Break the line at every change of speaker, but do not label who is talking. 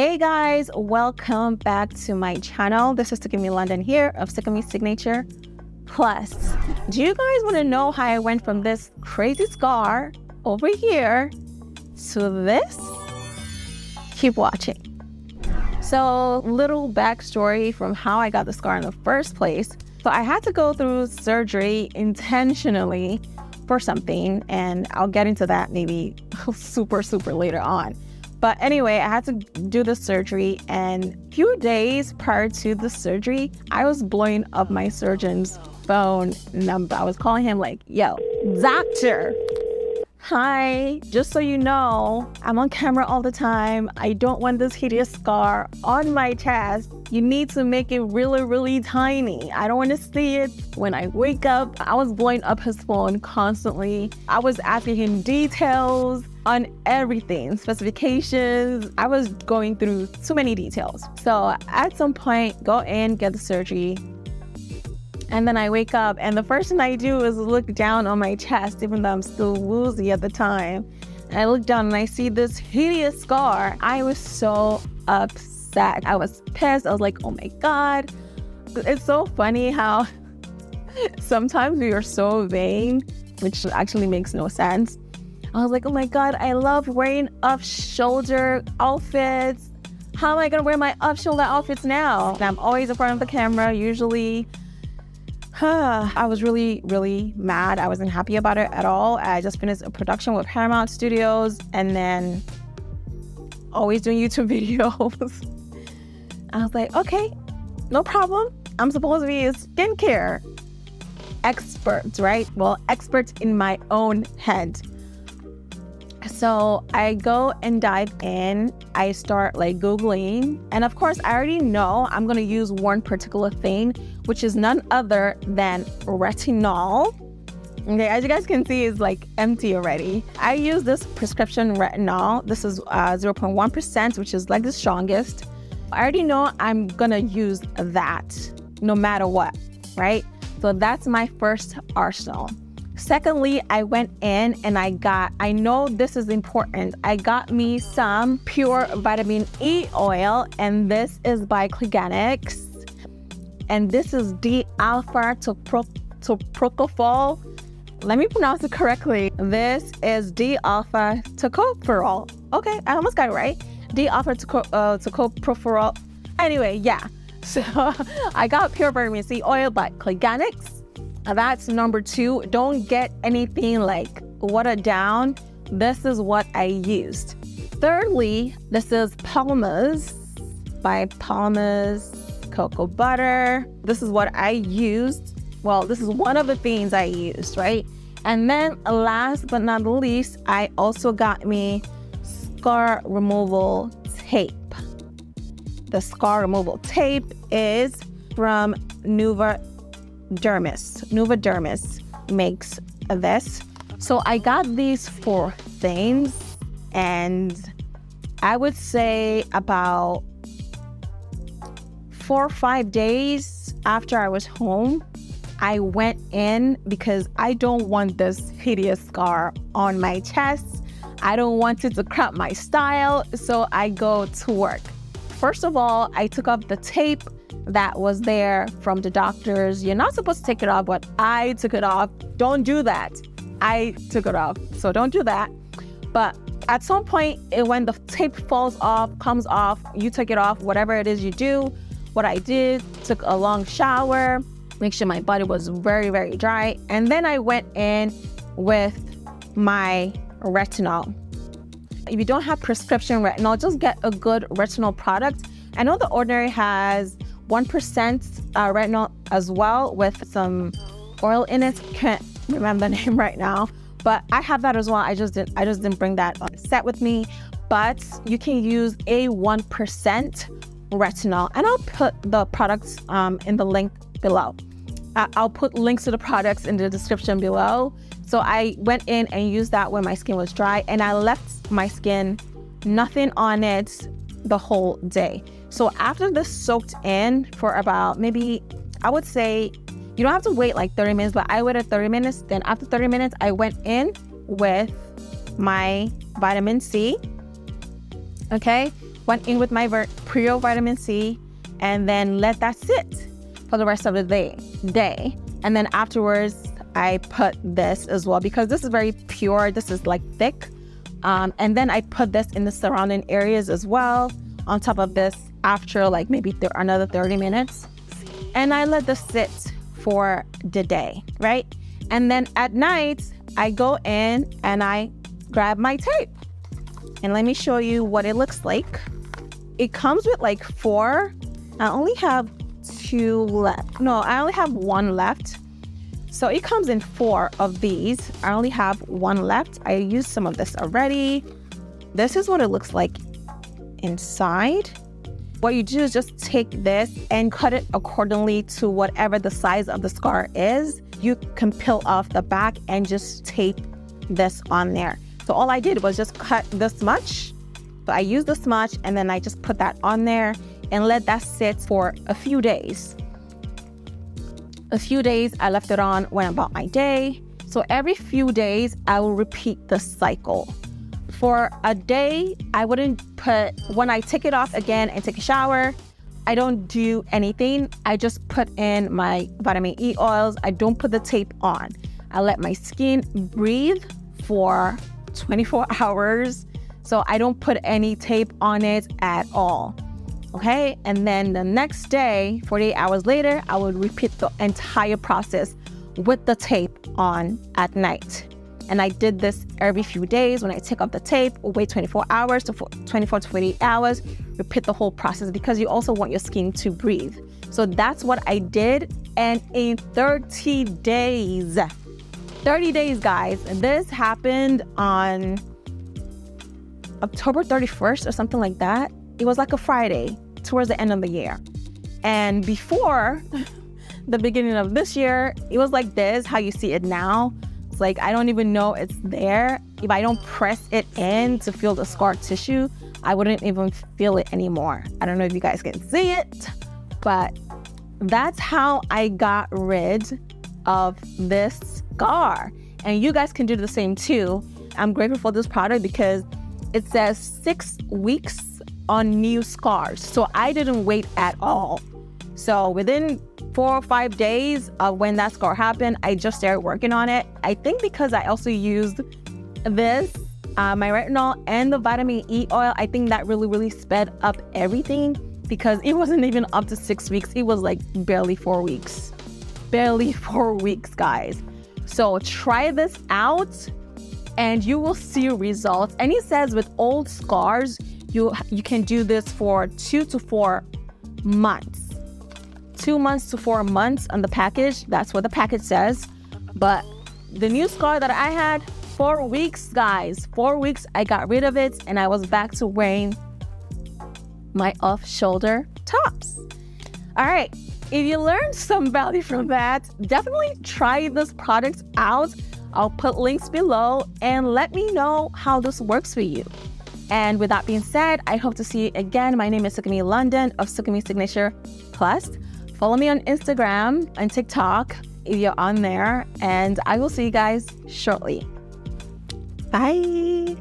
Hey guys, welcome back to my channel. This is ItsladyLondon here of Sikami Signature Plus. Do you guys want to know how I went from this crazy scar over here to this? Keep watching. So, little backstory from how I got the scar in the first place. So I had to go through surgery intentionally for something, and I'll get into that maybe super later on. But anyway, I had to do the surgery, and a few days prior to the surgery, I was blowing up my surgeon's phone number. I was calling him like, yo, doctor, hi, just so you know, I'm on camera all the time. I don't want this hideous scar on my chest. You need to make it really tiny. I don't want to see it when I wake up. I was blowing up his phone constantly. I was asking him details on everything, specifications. I was going through too many details. So at some point, go in, get the surgery. And then I wake up, and the first thing I do is look down on my chest, even though I'm still woozy at the time. And I look down and I see this hideous scar. I was so upset. I was pissed. I was like, oh my God. It's so funny how sometimes we are so vain, which actually makes no sense. I was like, oh my God, I love wearing off-shoulder outfits. How am I gonna wear my off-shoulder outfits now? And I'm always in front of the camera, usually. I was really mad. I wasn't happy about it at all. I just finished a production with Paramount Studios and then always doing YouTube videos. I was like, okay, no problem. I'm supposed to be a skincare expert, right? Well, expert in my own head. So I go and dive in. I start like Googling. And of course, I already know I'm going to use one particular thing, which is none other than retinol. Okay, as you guys can see, it's like empty already. I use this prescription retinol. This is 0.1%, which is like the strongest. I already know I'm going to use that no matter what, right? So that's my first arsenal. Secondly, I went in and I know this is important. I got me some pure vitamin E oil, and this is by Cliganics. And this is D-alpha tocopherol. Let me pronounce it correctly. This is D-alpha tocopherol. Okay, I almost got it right. D-alpha tocopherol. Anyway, yeah. So I got pure vitamin C oil by Cliganics. That's number 2. Don't get anything like watered down. This is what I used. Thirdly, this is Palmer's by Palmer's cocoa butter. This is what I used. Well, this is one of the things I used, right? And then last but not least, I also got me scar removal tape. The scar removal tape is from Nuva Dermis makes this. So I got these 4 things, and I would say about 4 or 5 days after I was home, I went in because I don't want this hideous scar on my chest. I don't want it to cramp my style, so I go to work. First of all, I took off the tape that was there from the doctors. You're not supposed to take it off, but I took it off. Don't do that. I took it off, so don't do that. But at some point, when the tape falls off, comes off, you take it off, whatever it is you do. What I did, took a long shower, make sure my body was very dry, and then I went in with my retinol. If you don't have prescription retinol, just get a good retinol product. I know The Ordinary has 1% retinol as well with some oil in it. Can't remember the name right now, but I have that as well. I just didn't bring that on set with me. But you can use a 1% retinol, and I'll put the products in the link below. I'll put links to the products in the description below. So I went in and used that when my skin was dry, and I left my skin nothing on it the whole day. So after this soaked in for about maybe, I would say, you don't have to wait like 30 minutes, but I waited 30 minutes. Then after 30 minutes, I went in with my vitamin C. Okay. went in with my Prio Vitamin C, and then let that sit for the rest of the day. And then afterwards, I put this as well because this is very pure. This is like thick. And then I put this in the surrounding areas as well on top of this after like maybe another 30 minutes. And I let this sit for the day, right? And then at night, I go in and I grab my tape. And let me show you what it looks like. It comes with like 4. I only have 2 left. No, I only have 1 left. So it comes in 4 of these. I only have 1 left. I used some of this already. This is what it looks like inside. What you do is just take this and cut it accordingly to whatever the size of the scar is. You can peel off the back and just tape this on there. So all I did was just cut this much. So I used this much and then I just put that on there and let that sit for a few days. A few days, I left it on, went about my day. So every few days, I will repeat the cycle. For a day, I wouldn't when I take it off again and take a shower, I don't do anything. I just put in my vitamin E oils. I don't put the tape on. I let my skin breathe for 24 hours. So I don't put any tape on it at all. Okay, and then the next day, 48 hours later, I would repeat the entire process with the tape on at night. And I did this every few days. When I take off the tape, wait 24 hours to 24 to 48 hours, repeat the whole process because you also want your skin to breathe. So that's what I did. And in 30 days, guys, this happened on October 31st or something like that. It was like a Friday towards the end of the year. And before the beginning of this year, it was like this, how you see it now. It's like, I don't even know it's there. If I don't press it in to feel the scar tissue, I wouldn't even feel it anymore. I don't know if you guys can see it, but that's how I got rid of this scar. And you guys can do the same too. I'm grateful for this product because it says 6 weeks on new scars. So I didn't wait at all. So within 4 or 5 days of when that scar happened, I just started working on it. I think because I also used this, my retinol and the vitamin E oil, I think that really sped up everything because it wasn't even up to 6 weeks. It was like barely 4 weeks. Barely 4 weeks, guys. So try this out and you will see results. And it says with old scars, you can do this for 2 to 4 months. 2 months to 4 months on the package. That's what the package says. But the new scar that I had, 4 weeks, guys. 4 weeks, I got rid of it and I was back to wearing my off-shoulder tops. All right, if you learned some value from that, definitely try this product out. I'll put links below and let me know how this works for you. And with that being said, I hope to see you again. My name is ItsladyLondon of Signature Plus. Follow me on Instagram and TikTok if you're on there. And I will see you guys shortly. Bye.